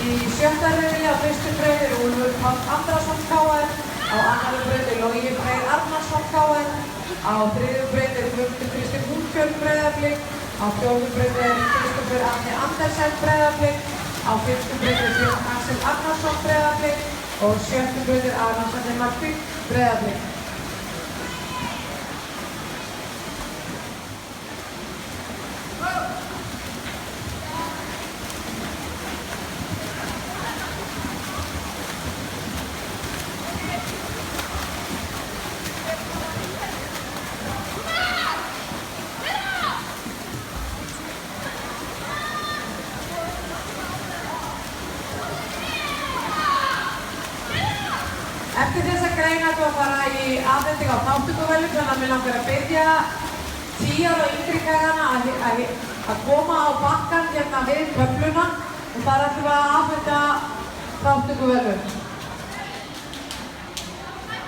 Í sjötta riðli á fyrstu braut er Úlfur Páll Andrason KR, á annarri braut er Logi Freyr Arnarsson KR, á þriðju braut er Guðmundur Kristinn Húnfjörn Breiðablik, á fjórðu braut er Kristoffer Árni Andersen Breiðablik, á fimmtu braut er Björn Axel Arnarsson Breiðablik og sjöttu braut er Arnarsson Markvík Breiðablik. Eftir þessa grein ætlum við að fara í afhending á þátttökuverðlaun, þannig að mig langar að biðja 10 ára og yngri krakana að koma á bakkann hérna við töfluna og þar ætlum við að afhenda þátttökuverðlaun.